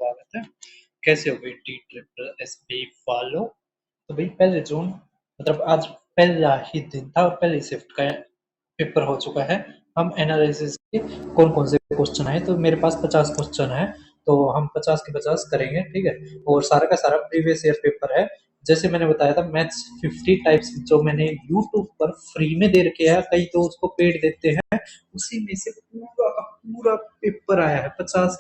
स्वागत है। कैसे हो भाई टी ट्रिपल एस बी वालों? तो भाई पहले जून मतलब आज पहला ही दिन था और पहली शिफ्ट का पेपर हो चुका है। हम एनालिसिस के कौन कौन से क्वेश्चन आए, तो मेरे पास 50 क्वेश्चन है, तो हम 50 के 50 करेंगे, ठीक है। और सारा का सारा प्रीवियस ईयर पेपर है। जैसे मैंने बताया था मैथ्स 50 टाइप्स जो मैंने यूट्यूब पर फ्री में दे रखे हैं, कई तो उसको पेड देते हैं, उसी में से पूरा का पूरा पेपर आया है। 25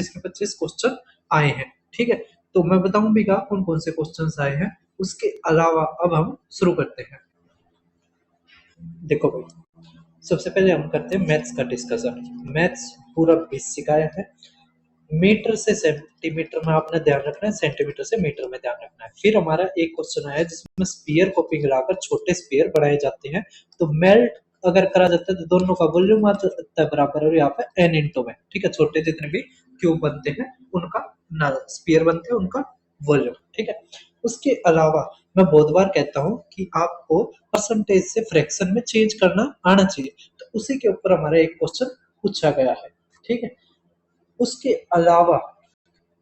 के 25 क्वेश्चन आए हैं, ठीक है। तो मैं बताऊं भी कौन कौन से क्वेश्चन आए हैं। उसके अलावा अब हम शुरू करते हैं। देखो भाई, सबसे पहले हम करते हैं मैथ्स का डिस्कशन। मैथ्स पूरा बेसिक आया है। मीटर से सेंटीमीटर में आपने ध्यान रखना है, सेंटीमीटर से मीटर में ध्यान रखना है। फिर हमारा एक क्वेश्चन आया जिसमें स्पीयर को पिघलाकर छोटे स्पीयर बनाए जाते हैं, तो मेल्ट अगर करा जाता है तो दोनों का वॉल्यूम आ जाता है बराबर, और यहाँ पे एन इंटू में, ठीक है। छोटे जितने भी क्यूब बनते हैं उनका ना स्पीयर बनते हैं उनका वॉल्यूम, ठीक है। उसके अलावा मैं बहुत बार कहता हूँ कि आपको परसेंटेज से फ्रैक्शन में चेंज करना आना चाहिए, तो उसी के ऊपर हमारा एक क्वेश्चन पूछा गया है, ठीक है। उसके अलावा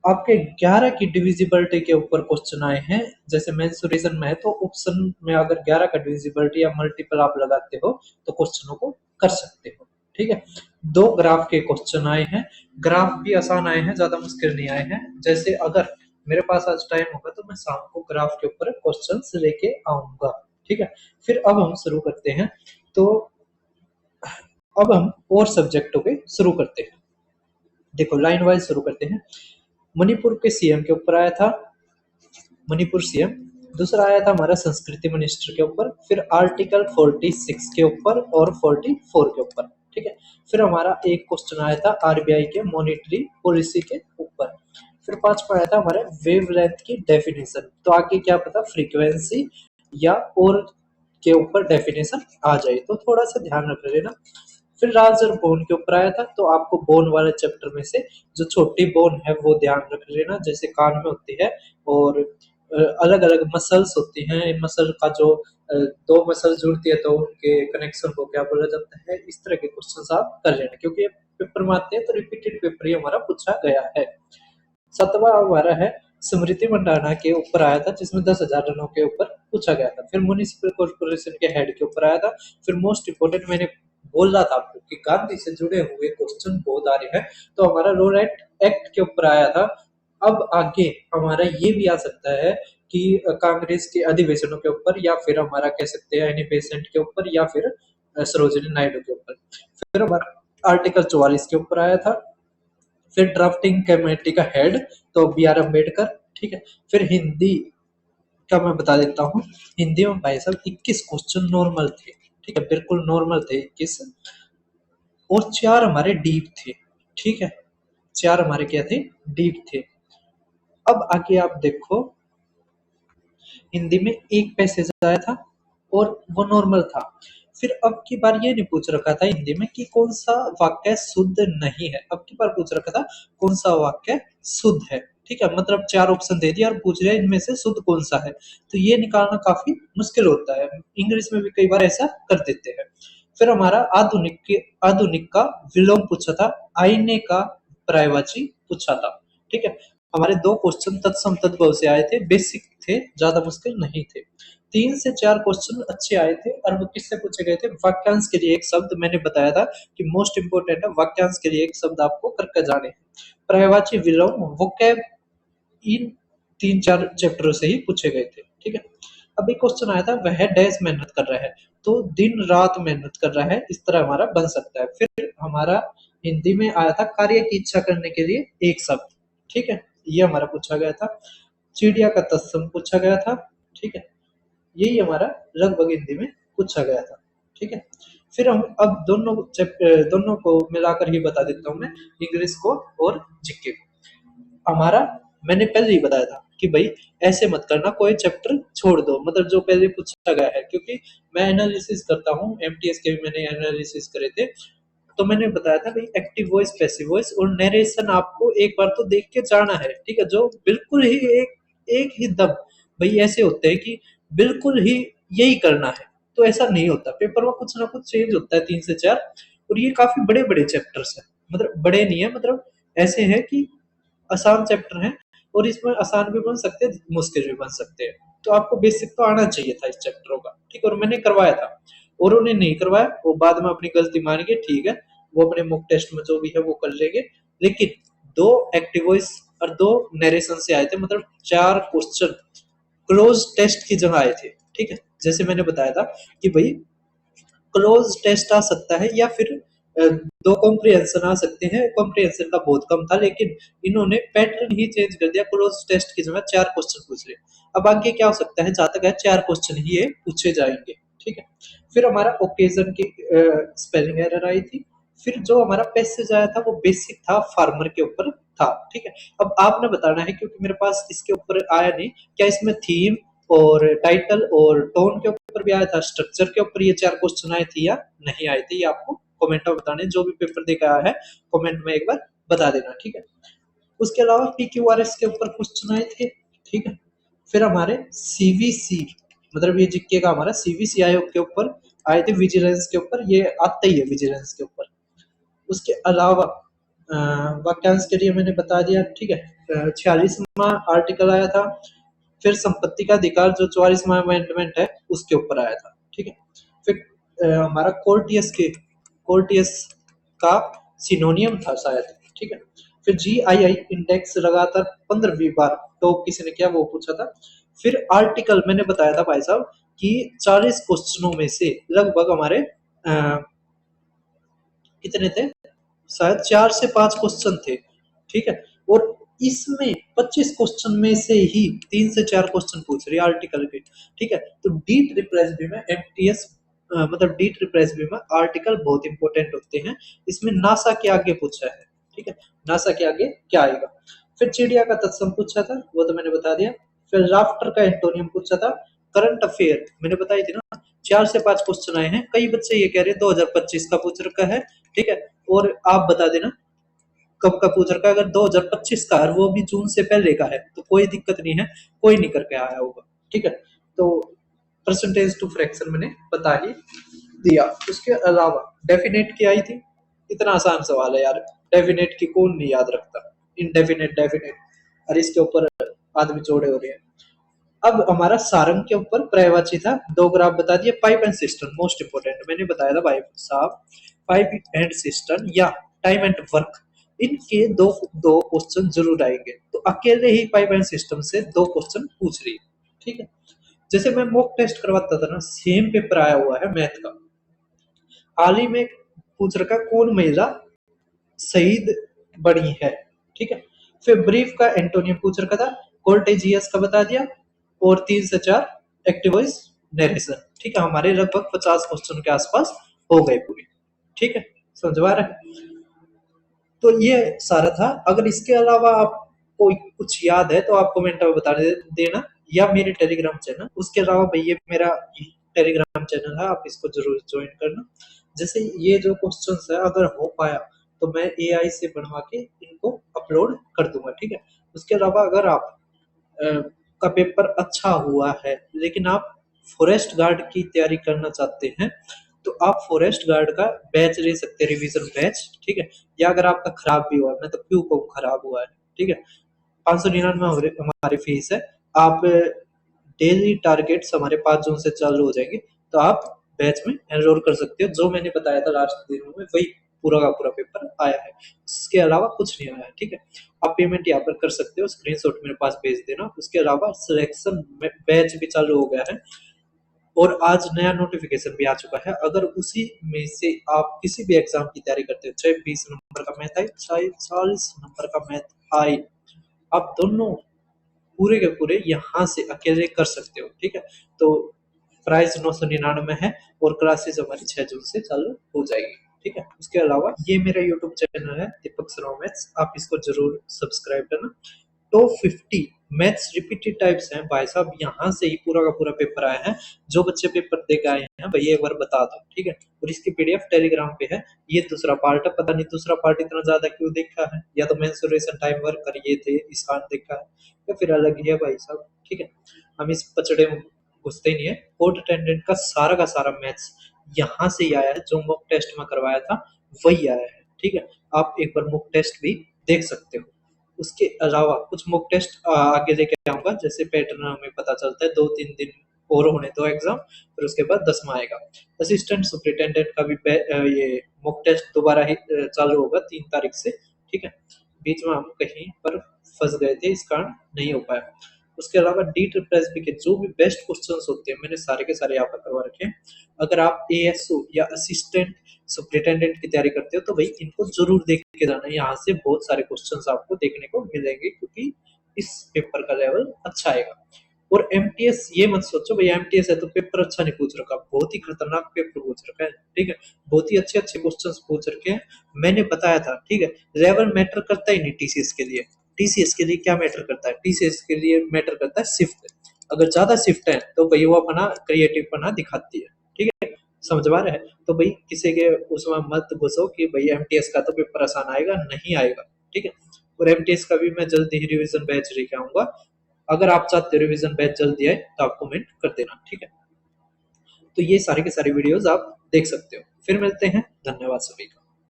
आपके 11 की डिविजिबिलिटी के ऊपर क्वेश्चन आए हैं। जैसे मेंसुरेशन में है तो ऑप्शन में अगर 11 का डिविजिबिलिटी या मल्टीपल आप लगाते हो तो क्वेश्चनों को कर सकते हो, ठीक है। दो ग्राफ के क्वेश्चन आए हैं। ग्राफ भी आसान आए हैं, ज्यादा मुश्किल नहीं आए हैं। जैसे अगर मेरे पास आज टाइम होगा तो मैं शाम को ग्राफ के ऊपर क्वेश्चंस लेके आऊंगा, ठीक है। फिर अब हम शुरू करते हैं। तो अब हम और सब्जेक्टों के शुरू करते हैं। देखो लाइन वाइज शुरू करते हैं। मणिपुर के सीएम के ऊपर आया था, मणिपुर सीएम। दूसरा आया था हमारा संस्कृति मिनिस्टर के ऊपर, फिर आर्टिकल 46 के ऊपर और 44 के ऊपर, ठीक है। फिर हमारा एक क्वेश्चन आया था आरबीआई के मॉनेटरी पॉलिसी के ऊपर। फिर पांचवा आया था हमारे वेवलेंथ की डेफिनेशन। तो आगे क्या पता फ्रीक्वेंसी या और के ऊपर डेफिनेशन आ जाए, तो थोड़ा सा ध्यान रख लेना। फिर राजर बोन के ऊपर आया था, तो आपको बोन वाले चैप्टर में से जो छोटी बोन है वो ध्यान रख लेना, जैसे कान में होती है, और अलग अलग मसल्स होती हैं। मसल का जो दो मसल जुड़ती है तो उनके कनेक्शन को क्या बोला जाता है, इस तरह के क्वेश्चन आप कर लेना, क्योंकि पेपर में आते हैं तो रिपीटेड पेपर ही हमारा पूछा गया है। सातवां हमारा है स्मृति मंडाना के ऊपर आया था, जिसमें 10,000 रनों के ऊपर पूछा गया था। फिर म्यूनिसिपल कॉर्पोरेशन के हेड के ऊपर आया था। फिर मोस्ट इंपोर्टेंट मैंने बोल रहा था आपको कि गांधी से जुड़े हुए क्वेश्चन बहुत आ रहे हैं, तो हमारा रोड एक्ट के ऊपर आया था। अब आगे हमारा ये भी आ सकता है कि कांग्रेस के अधिवेशनों के ऊपर, या फिर हमारा कह सकते हैं एनी बेसेंट के ऊपर, या फिर सरोजिनी नायडू के ऊपर। फिर हमारा आर्टिकल 44 के ऊपर आया था। फिर ड्राफ्टिंग कमेटी का हेड तो बी आर अम्बेडकर, ठीक है। फिर हिंदी का मैं बता देता हूँ। हिंदी में भाई साहब 21 क्वेश्चन नॉर्मल थे, ठीक है, बिल्कुल नॉर्मल थे 21, और 4 हमारे डीप थे, ठीक है। 4 हमारे क्या थे, डीप थे। अब आगे आप देखो, हिंदी में एक पैसेज आया था और वो नॉर्मल था। फिर अब की बार ये नहीं पूछ रखा था हिंदी में कि कौन सा वाक्य शुद्ध नहीं है, अब की बार पूछ रखा था कौन सा वाक्य शुद्ध है, ठीक है। मतलब 4 ऑप्शन दे दिया और पूछ रहे इनमें से शुद्ध कौन सा है, तो ये निकालना काफी मुश्किल होता है। इंग्लिश में भी कई बार ऐसा कर देते हैं। फिर हमारा आधुनिक का विलोम पूछा था, आईने का पर्यायवाची पूछा था, ठीक है। हमारे 2 क्वेश्चन तत्सम तद्भव से आए थे, बेसिक थे, ज्यादा मुश्किल नहीं थे। 3 से 4 क्वेश्चन अच्छे आए थे, और वो किससे पूछे गए थे, वाक्यांश के लिए एक शब्द मैंने बताया था कि मोस्ट इंपोर्टेंट है, वाक्यांश के लिए एक शब्द आपको करके जाने हैं। पर्यायवाची विलोम वोकैब इन 3-4 चैप्टरों से ही पूछे गए थे, ठीक है। अभी क्वेश्चन आया था वह डैश मेहनत कर रहा है, तो दिन रात मेहनत कर रहा है, इस तरह हमारा बन सकता है। फिर हमारा हिंदी में आया था कार्य की इच्छा करने के लिए एक शब्द, ठीक है, ये हमारा पूछा गया था। चिड़िया का तत्सम पूछा गया था, ठीक है। यही हमारा लगभग हिंदी में पूछा गया था, ठीक है। फिर हम अब दोनों को मिलाकर ही बता देता हूँ मैं, इंग्लिश को और जीके को। हमारा मैंने पहले ही बताया था कि भाई ऐसे मत करना, कोई चैप्टर छोड़ दो, मतलब जो पहले पूछा गया है, क्योंकि मैं एनालिसिस करता हूँ, एमटीएस के भी मैंने एनालिसिस करे थे, तो मैंने बताया था भाई एक्टिव वॉइस, पैसिव वॉइस और नरेशन आपको एक बार तो देख के जाना है, ठीक है। जो बिल्कुल ही एक ही दम भाई ऐसे होते हैं कि बिल्कुल ही यही करना है, तो ऐसा नहीं होता। पेपर में कुछ ना कुछ चेंज होता है 3 से 4, और ये काफी बड़े बड़े चैप्टर्स हैं, मतलब बड़े नहीं है, मतलब ऐसे है कि आसान चैप्टर है और इसमें आसान भी बन सकते हैं, मुश्किल भी बन सकते हैं। तो आपको बेसिक तो आना चाहिए था इस चैप्टरों का, ठीक है। और मैंने करवाया था और उन्हें नहीं करवाया, वो बाद में अपनी गलती मान के, ठीक है, वो अपने मॉक टेस्ट में जो भी है वो कर लेंगे। लेकिन दो एक्टिव वॉइस और दो नरेशन से आए थे, मतलब 4 क्वेश्चन क्लोज टेस्ट की जगह आए थे, ठीक है। जैसे मैंने बताया था कि भाई क्लोज टेस्ट आ सकता है या फिर दो कॉम्प्रिहेंशन आ सकते हैं, कॉम्प्रिहेंशन का बहुत कम था, लेकिन इन्होंने पैटर्न ही चेंज कर दिया, क्लोज टेस्ट की जगह 4 क्वेश्चन पूछ रहे। अब आगे क्या हो सकता है, जहां तक है 4 क्वेश्चन ही ये पूछे जाएंगे, ठीक है। फिर हमारा ओकेजन की स्पेलिंग एरर आई थी। फिर जो हमारा पैसेज आया था वो बेसिक था, फार्मर के ऊपर था, ठीक है। अब आपने बताना है, क्योंकि मेरे पास इसके ऊपर आया नहीं, क्या इसमें थीम और टाइटल और टोन के ऊपर भी आया था, स्ट्रक्चर के ऊपर ये 4 क्वेश्चन आए थे या नहीं आए थे, ये आपको कमेंट में बताने। जो भी पेपर देखा है कमेंट में एक बार बता देना, ठीक है। उसके अलावा पीक्यूआरएस के ऊपर क्वेश्चन आए थे, ठीक है। फिर हमारे सीवीसी, मतलब ये जीके का हमारा सीवीसी आयोग के ऊपर आए थे, विजिलेंस के ऊपर ये आता ही है, विजिलेंस के ऊपर। उसके अलावा वाक्यांश के लिए मैंने बता दिया, ठीक है। 46वां आर्टिकल आया था। फिर संपत्ति का अधिकार जो 44वां अमेंडमेंट है उसके ऊपर आया था, ठीक है। फिर हमारा कोर्टियस का सिनोनियम था शायद, ठीक है। फिर जीआईआई इंडेक्स लगातार 15वीं बार टॉप किसी ने किया, वो पूछा था। फिर आर्टिकल मैंने बताया था भाई साहब कि 40 क्वेश्चनों में से लगभग हमारे कितने थे, शायद 4 से 5 क्वेश्चन थे, ठीक है। और इसमें 25 क्वेश्चन में से ही 3 से 4 क्वेश्चन पूछ रही है आर्टिकल के, ठीक है। तो डी ट्रिपल एस बी में एमटीएस, मतलब डी ट्रिपल एस बी में आर्टिकल बहुत इंपॉर्टेंट होते हैं। इसमें नासा के आगे पूछा है, ठीक है। नासा के आगे क्या आएगा। फिर चिड़िया का तत्सम पूछा था, वो तो मैंने बता दिया। फिर राफ्टर का एंटोनियम पूछा था। करंट अफेयर मैंने बताई थी ना, 4 से 5 क्वेश्चन आए हैं। कई बच्चे ये कह रहे हैं 2025 का पूछ रखा है, ठीक है। और आप बता देना कब का पूछ रखा है। अगर 2025 का है, वो भी जून से पहले का है, तो कोई दिक्कत नहीं है, कोई नहीं करके आया होगा, ठीक है। तो परसेंटेज टू फ्रैक्शन मैंने बता ही दिया। उसके अलावा डेफिनेट की आई थी, इतना आसान सवाल है यार, डेफिनेट की कौन नहीं याद रखता। इनडेफिनेट, डेफिनेट, और इसके ऊपर आदमी जोड़े हो रहे हैं। अब हमारा सारंग के ऊपर पर्यायवाची था, 2 ग्राफ बता दिए। Pipe and system most important मैंने बताया था भाई साहब, पाइप एंड सिस्टम या टाइम एंड वर्क, इनके दो दो क्वेश्चन जरूर आएंगे। तो अकेले ही पाइप एंड सिस्टम से 2 क्वेश्चन पूछ रही है, ठीक है। जैसे मैं मॉक टेस्ट करवाता था ना, सेम पेपर आया हुआ है मैथ का, हाल ही में पूछ रखा कौन महिला शहीद बनी है, ठीक है। फिर ब्रीफ का एंटोनियम पूछ रखा था, कोर्टेजियस का बता दिया, और 3 से 4 एक्टिव वॉइस नरेशन, ठीक है। हमारे लगभग 50 क्वेश्चन के आसपास हो गए पूरे, ठीक है। समझवा रहे हैं? तो ये सारा था। अगर इसके अलावा आपको कुछ याद है तो आप कमेंट में बता देना, या मेरे टेलीग्राम चैनल, उसके अलावा भैया मेरा टेलीग्राम चैनल है, आप इसको जरूर ज्वाइन करना। जैसे ये जो क्वेश्चंस है अगर हो पाया तो मैं एआई से बनवा के इनको अपलोड कर दूंगा, ठीक है। उसके अलावा अगर आप का पेपर अच्छा हुआ है लेकिन आप फॉरेस्ट गार्ड की तैयारी करना चाहते हैं, तो आप फॉरेस्ट गार्ड का बैच ले सकते हैं, रिवीजन बैच, ठीक है। या अगर आपका खराब भी हुआ है, मैं तो क्यों कहूँ खराब हुआ है, ठीक है। 599 हमारी फीस है। आप डेली टारगेट्स हमारे 5 जून से चालू हो जाएंगे, तो आप बैच में एनरोल कर सकते हो। जो मैंने बताया था लास्ट दिनों में वही पूरा का पूरा पेपर आया है, उसके अलावा कुछ नहीं आया है, ठीक है। आप पेमेंट यहाँ पर कर सकते हो, स्क्रीनशॉट मेरे पास भेज देना। उसके अलावा सिलेक्शन बैच भी चालू हो गया है, और आज नया नोटिफिकेशन भी आ चुका है। अगर उसी में से आप किसी भी एग्जाम की तैयारी करते हो, चाहे 20 नंबर का मैथ आए चाहे 40 नंबर का मैथ आए, आप दोनों पूरे के पूरे यहाँ से अकेले कर सकते हो, ठीक है। तो प्राइस 999 है, और क्लासेस हमारी 6 जून से चालू हो जाएगी, ठीक है। उसके अलावा ये मेरा यूट्यूब चैनल है दीपक सराव मैथ्स, आप इसको जरूर सब्सक्राइब करना। टॉप 50 मैथ्स रिपीटेड टाइप्स हैं भाई साहब, यहाँ से ही पूरा का पूरा पेपर आया है। जो बच्चे पेपर दे के आए हैं भैया एक बार बता दो, ठीक है। और इसकी पीडीएफ टेलीग्राम पे है। ये दूसरा पार्ट है, पता नहीं दूसरा पार्ट इतना ज्यादा क्यों देखा है, या तो मेंसुरेशन टाइम वर्क कर ये थे इसका देखा है, या फिर अलग ही है भाई साहब, ठीक है। हम इस पचड़े में घुसते ही नहीं है। कोर्ट अटेंडेंट का सारा मैथ्स यहाँ से ही आया है, जो मॉक टेस्ट में करवाया था वही आया है, ठीक है। आप एक बार मॉक टेस्ट भी देख सकते हो। उसके अलावा कुछ मॉक टेस्ट आगे लेके आऊंगा, जैसे पैटर्न हमें पता चलता है, 2-3 दिन और होने दो एग्जाम, फिर उसके बाद 10वां आएगा। असिस्टेंट सुपरिटेंडेंट का भी ये मॉक टेस्ट दोबारा ही चालू होगा 3 तारीख से, ठीक है। बीच में हम कहीं पर फंस गए थे, इस कारण नहीं हो पाया। उसके अलावा डी ट्रिपल एस बी के जो भी बेस्ट क्वेश्चंस होते हैं मैंने सारे के सारे यहाँ पर करवा रखे हैं। अगर आप एएसओ या असिस्टेंट सुपरिटेंडेंट की तैयारी करते हो तो भाई इनको जरूर देख के जाना, यहाँ से बहुत सारे क्वेश्चंस आपको देखने को मिलेंगे, क्योंकि इस पेपर का लेवल अच्छा आएगा। और एमटीएस ये मत सोचो भाई एमटीएस है तो पेपर अच्छा नहीं पूछ रखा, बहुत ही खतरनाक पेपर पूछ रखा है, ठीक है। बहुत ही अच्छे अच्छे क्वेश्चंस पूछ रखे हैं, मैंने बताया था, ठीक है। लेवल मैटर करता ही नहीं टीसीएस के लिए। टीसीएस के लिए क्या मैटर करता है, टीसीएस के लिए मैटर करता है शिफ्ट। अगर ज्यादा शिफ्ट है तो भाई वो अपना क्रिएटिव पना दिखाती है, ठीक है। समझ पा रहे हैं, तो भाई किसी के उसमें मत घुसो कि भाई एमटीएस का तो पेपर आसान आएगा, नहीं आएगा, ठीक है। और एमटीएस का भी मैं जल्दी ही रिवीजन बैच लेके आऊंगा। अगर आप चाहते हो रिवीजन बैच जल्दी आए तो आप कमेंट कर देना, ठीक है। तो ये सारे के सारे वीडियोस आप देख सकते हो। फिर मिलते हैं, धन्यवाद सभी का।